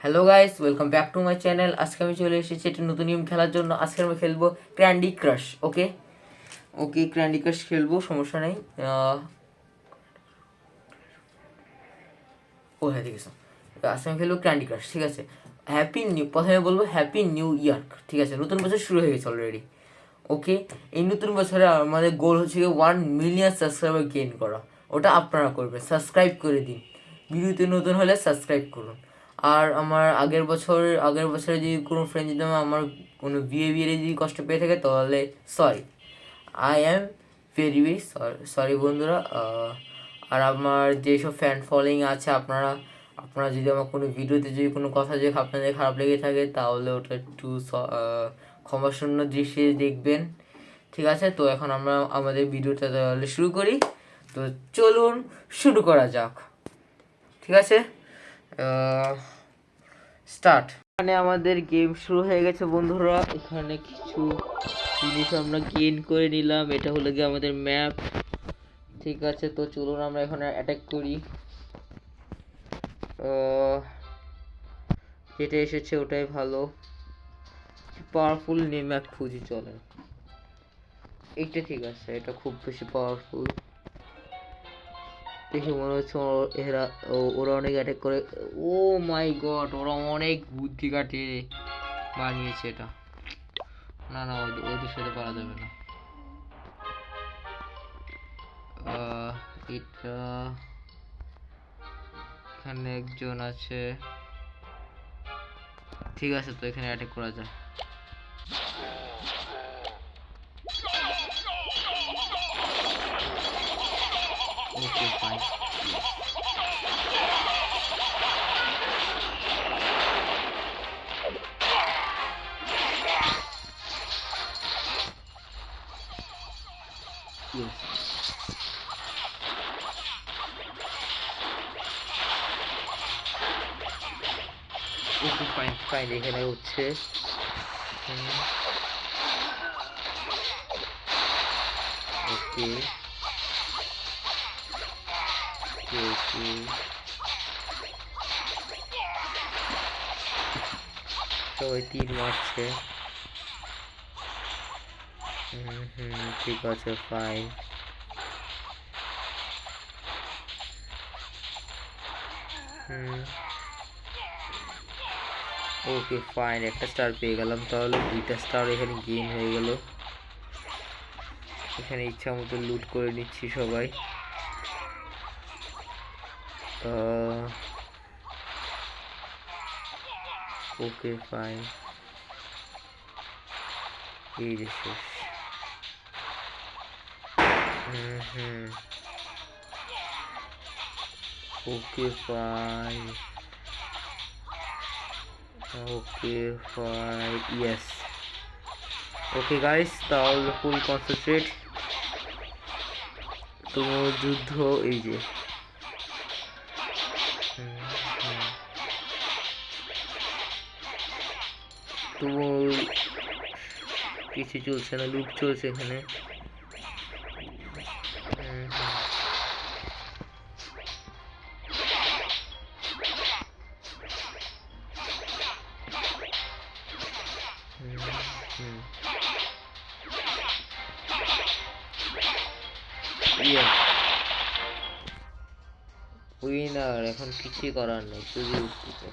Hello guys, welcome back to my channel. আজকে আমি চলে এসেছি একটা নতুন গেম খেলার জন্য। আজকে আমি খেলবো ক্যান্ডি ক্রাশ। ওকে ওকে ক্যান্ডি ক্রাশ খেলবো, সমস্যা নেই। ও হ্যাঁ, ঠিক আছে। আজকে আমি খেলবো ক্যান্ডি ক্রাশ, ঠিক আছে। প্রথমে বলবো হ্যাপি নিউ ইয়ার, ঠিক আছে। নতুন বছর শুরু হয়ে গেছে অলরেডি। ওকে, এই নতুন বছরে আমাদের গোল হচ্ছে 1 মিলিয়ন সাবস্ক্রাইবার গেইন করা। ওটা আপনারা করবেন, সাবস্ক্রাইব করে দিন। ভিডিওতে নতুন হলে সাবস্ক্রাইব করুন। আর আমার আগের বছরে যদি কোনো ফ্রেন্ড যদি আমার কোনো বিহেভিয়ারে যদি কষ্ট পেয়ে থাকে তাহলে sorry, I am very very sorry বন্ধুরা। আর আমার যেসব ফ্যান ফলোয়িং আছে, আপনারা আপনারা যদি আমার কোনো ভিডিওতে যদি কোনো কথা যদি আপনাদের খারাপ লেগে থাকে তাহলে ওটা একটু ক্ষমাশূন্য দৃষ্টি দেখবেন, ঠিক আছে। তো এখন আমরা আমাদের ভিডিওটা তাহলে শুরু করি। তো চলুন শুরু করা যাক, ঠিক আছে। স্টার্ট। এখানে আমাদের গেম শুরু হয়ে গেছে বন্ধুরা। এখানে কিছু জিনিস আমরা গেইন করে নিলাম। এটা হলো গিয়ে আমাদের ম্যাপ, ঠিক আছে। তো চলুন আমরা এখানে অ্যাটাক করি। যেটা এসেছে ওটাই ভালো। পাওয়ারফুল ম্যাপ খুঁজি, চলেন। এইটা ঠিক আছে, এটা খুব বেশি পাওয়ারফুল দেখে মনে হচ্ছে। ওরা অনেক অ্যাটাক করে। ও মাই গড, ওরা অনেক বুদ্ধি কাটিয়ে বানিয়েছে এটা। না না, ওদের সাথে পারা যাবে না। এটা এখানে একজন আছে, ঠিক আছে। তো এখানে অ্যাটাক করা যায়। ওকে ফাইন। ওকে ফাইন ফাইন, এখানে হচ্ছে। ওকে ওকে, সবাই তীর মারছে। ঠিক আছে, ফাইন। ওকে ফাইন, একটা স্টার পেয়ে গেলাম। তাহলে 2টা স্টার এখানে গেইন হয়ে গেল। এখানে ইচ্ছা মতো লুট করে নিচ্ছি সবাই। ওকে ফাইন, এই যে শেষ। ওকে fine, okay fine, yes. Okay guys, তাহলে ফুল কনসেন্ট্রেট। তোমার যুদ্ধ, এই যে। তোমার কিছু চলছে না, লুট চলছে এখানে। উইনার, এখন কিছুই করার নেই, শুধু উঠতেছে।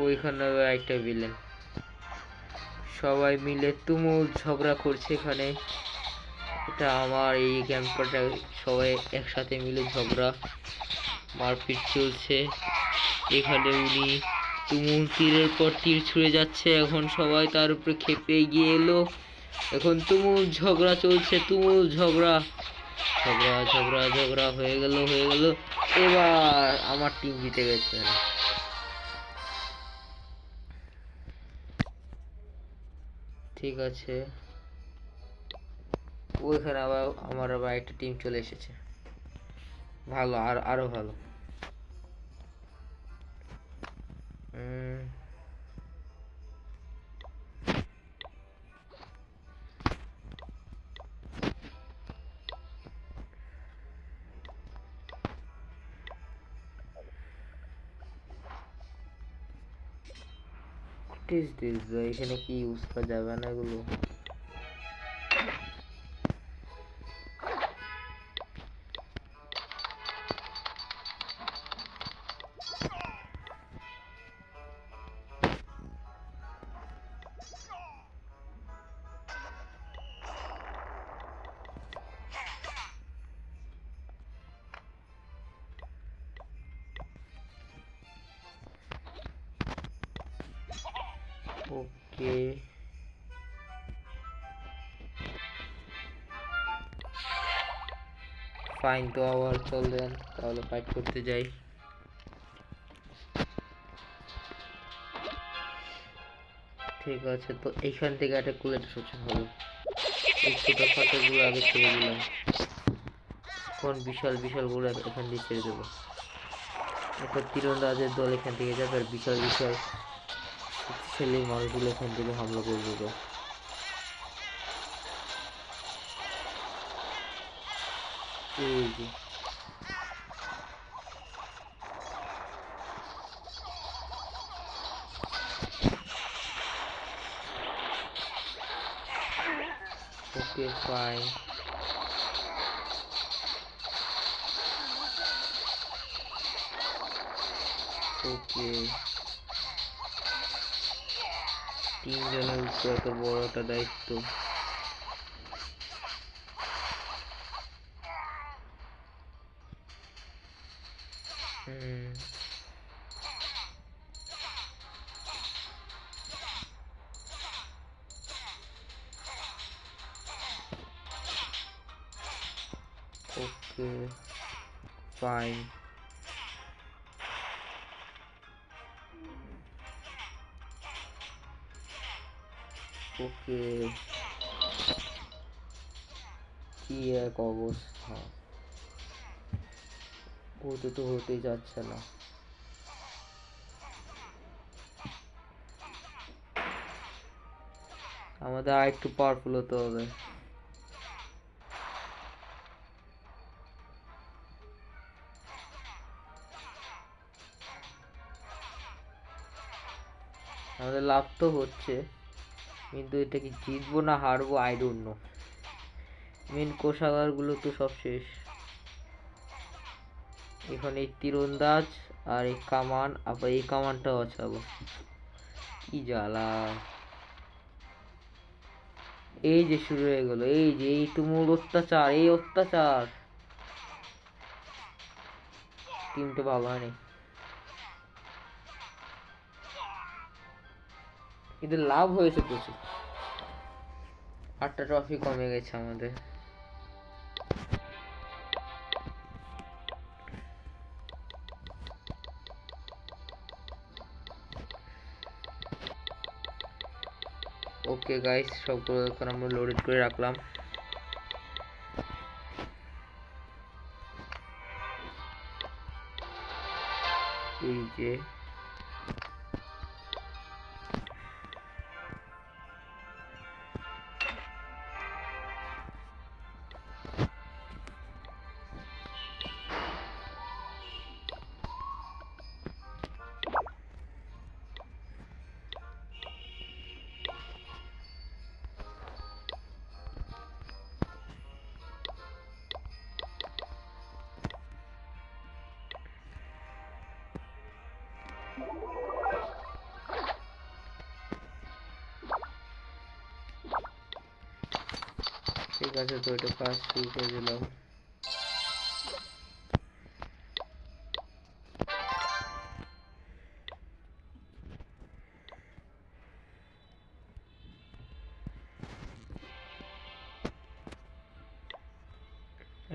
ওইখানে একটা ভিলেন, সবাই মিলে তুমুল ঝগড়া করছে এখানে। এটা আমার এই ক্যাম্পটা, সবাই একসাথে মিলে ঝগড়া মারপিট চলছে এখানে। উনি তুমুল তীরের পর তীর ছুঁড়ে যাচ্ছে, এখন সবাই তার উপরে খেপে গিয়ে এলো। এখন তুমুল ঝগড়া চলছে, তুমুল ঝগড়া ঝগড়া ঝগড়া ঝগড়া হয়ে গেল। এবার আমার টিম জিতে গেছে। ঠিক আছে, ওইখানে আমার আবার একটা টিম চলে এসেছে। ভালো, আরো ভালো। ইজ দিস ভাই? এখানে কি ইউজ করা যাবে না এগুলো? ওকে, ফাইন। তো আবার চল দেন, তাহলে ফাইট করতে যাই। ঠিক আছে, তো এইখান থেকে অ্যাটাক করলে এটা সবচেয়ে ভালো। এই ছোটোখাটোগুলো আগে ছেড়ে দিলাম, এখন বিশাল বিশালগুলো এখান দিয়ে ছেড়ে দেবো। একটা তীরন্দাজের দল এখান থেকে যাবে, আর বিশাল বিশাল শক্তিশালী মালগুলো এখান থেকে হামলা করে দেবে। এই যে ওকে, ফাইন। ওকে, তিনজনের উপর এত বড় একটা দায়িত্ব। ওকে, ফাইন। ওকে, কি এক অবস্থা! হতে তো হতেই যাচ্ছে না। আমাদের আর একটু পাওয়ারফুল হতে হবে। আমাদের লাভ তো হচ্ছে, কিন্তু এটা কি জিতবো না হারবো আই ডোন্ট নো। মেন কোষাগার গুলো তো সব শেষ। এখন এই তীরন্দাজ আর এই কামান, আবার এই কামানটাও আছে আবার। কি জ্বালা! এই যে শুরু হয়ে গেল, এই যে এই তুমুল অত্যাচার, এই অত্যাচার। টিমটা ভালো হয়নি, কিন্তু লাভ হয়েছে প্রচুর। 8টা ট্রফি কমে গেছে আমাদের। ওকে গাইস, সবগুলো এখন আমরা লোডেড করে রাখলাম। এই যে ঠিক আছে, তো এটা কাজ শুরু করে দিলাম।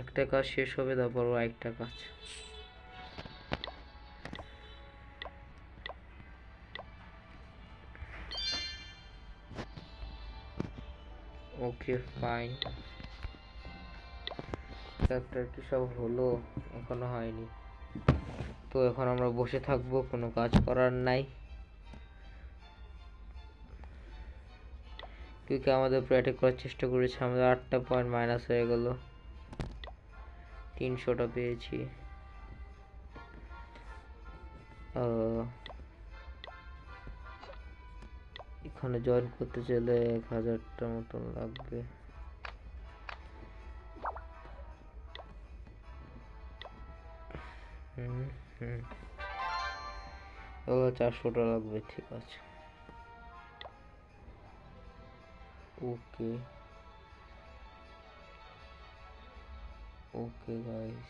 একটা কাজ শেষ হবে, তারপর আরেকটা কাজ। ওকে, ফাইন। চ্যাপ্টার কি সব হলো? এখনো হয়নি। তো এখন আমরা বসে থাকবো, কোনো কাজ করার নাই। কিউকি আমাদের উপর অ্যাটাক করার চেষ্টা করেছে, আমাদের 8টা পয়েন্ট মাইনাস হয়ে গেল। 300টা পেয়েছি। এখানে জয়েন করতে চাইলে 1000টা মতন লাগবে। ও 400টা লাগবে, ঠিক আছে। ওকে ওকে গাইস,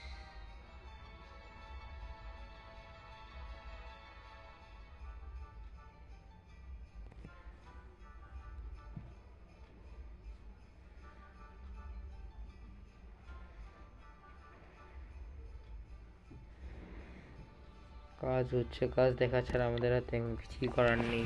কাজ হচ্ছে, কাজ দেখা ছাড়া আমাদের হাতে কিছুই করার নেই।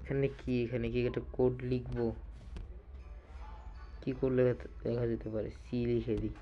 এখানে কি একটা কোড লিখবো? কি করলে দেখা যেতে পারে? সি লিখে দিই।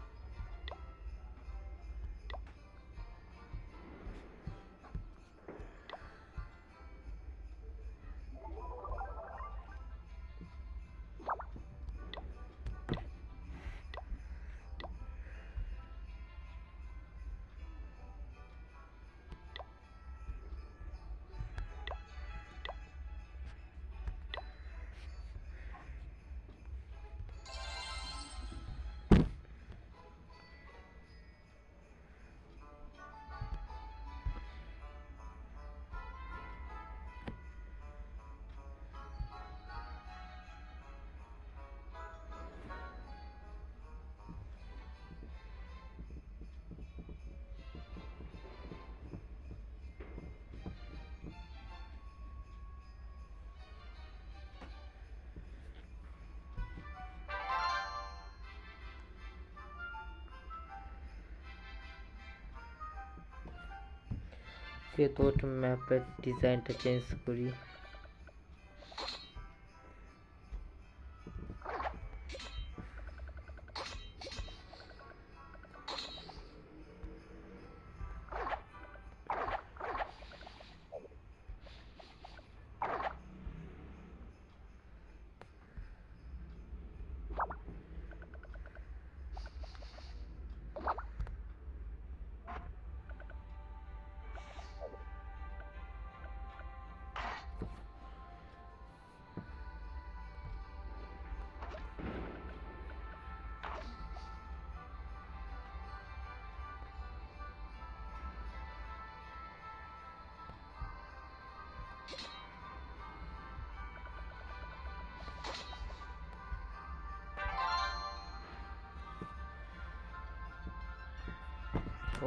তো একটু ম্যাপের ডিজাইনটা চেঞ্জ করি।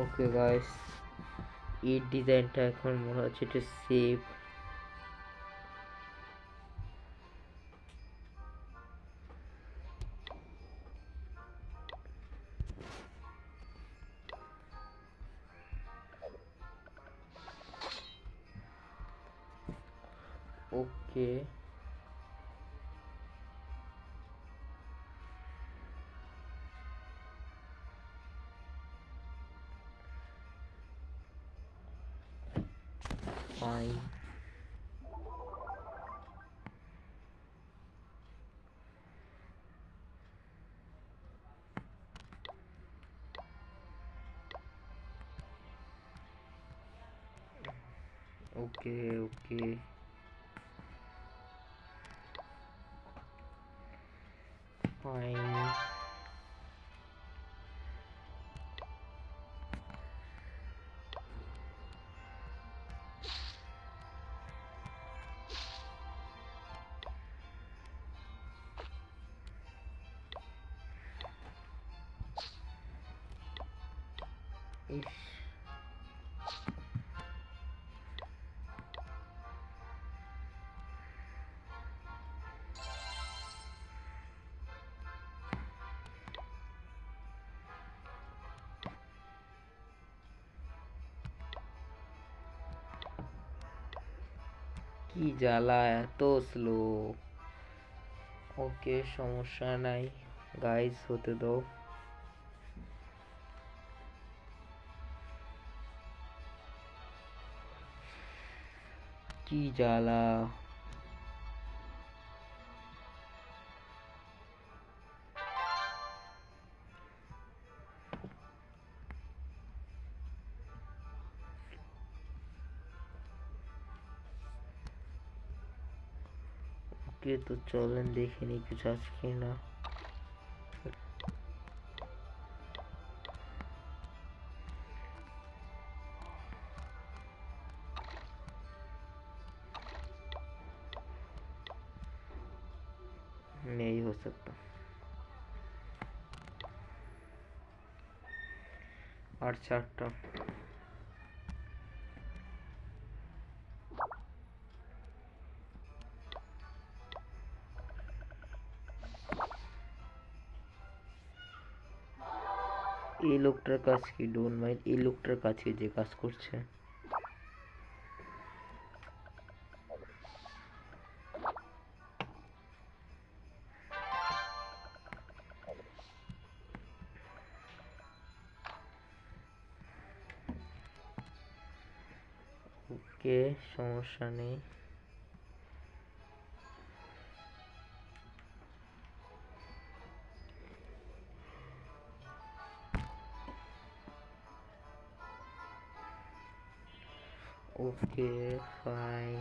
ওকে গাইস, এই ডিজাইনটা এখন মনে হচ্ছে একটু safe. Okay fine. Okay okay fine. ইস, কি জ্বালা, এত স্লো। ওকে সমস্যা নাই গাইস, হতে দাও। কি জ্বালা। ওকে, তো চলেন দেখে নি কিছু আজকে না। नहीं हो सकता। 8 এই লোকটার কাজ কি? ডোন্ট মাইন্ড, এই লোকটার কাজ কি যে কাজ করছে? ওকে, সমস্যা নেই। Okay fine.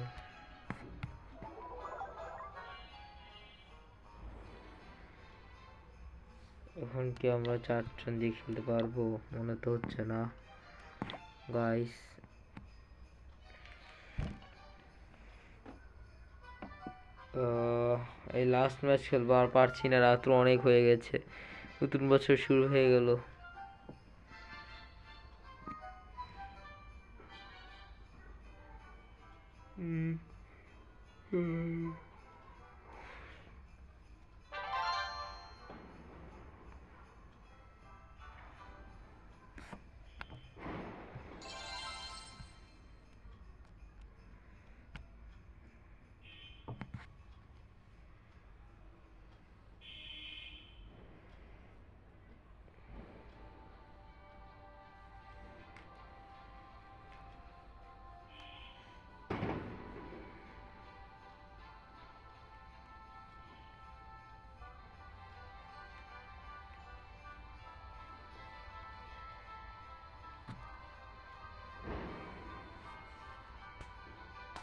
এখন কি আমরা 4 জন দিয়ে খেলতে পারবো? মনে তো হচ্ছে না গাইস। এই লাস্ট ম্যাচ খেলবো, আর পারছি না, রাত্র অনেক হয়ে গেছে, নতুন বছর শুরু হয়ে গেল।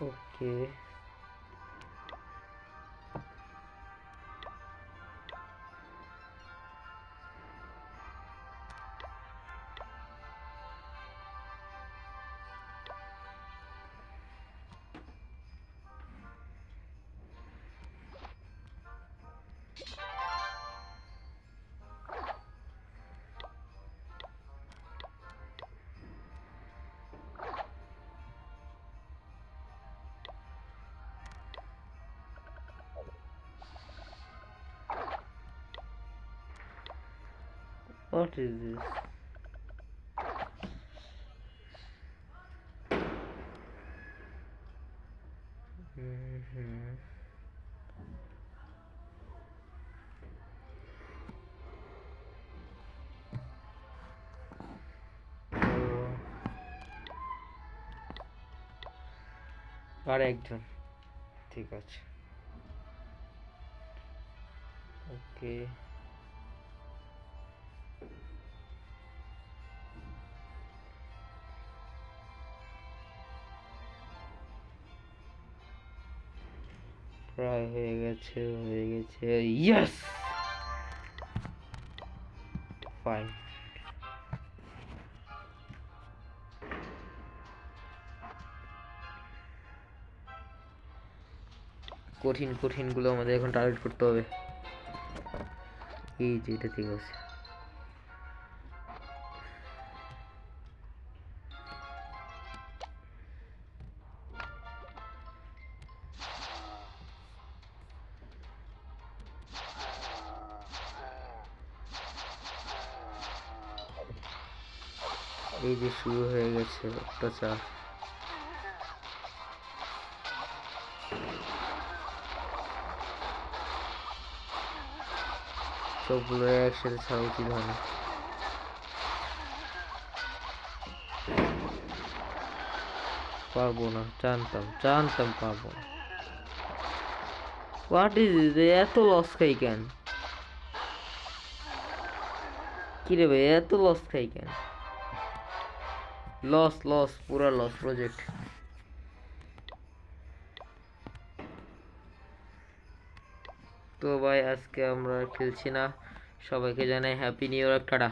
ওকে, what is this? আর একজন, ঠিক আছে। ওকে, প্রায় হয়ে গেছে, হয়ে গেছে। Yes, fine. কঠিন কঠিন গুলো আমাদের এখন টার্গেট করতে হবে। এই যে এটা ঠিক আছে। এই যে শুরু হয়ে গেছে অত্যাচার। সবগুলো একসাথে ছাড়া উচিত হয় না। পারবো না, জানতাম পারবো না। হোয়াট ইজ এত লস খাই কেন? কিরে ভাই এত লস খাই কেন? লস পুরা লস প্রজেক্ট। তো ভাই আজকে আমরা খেলছি না, সবাইকে জানাই হ্যাপি নিউ ইয়ার, টাটা।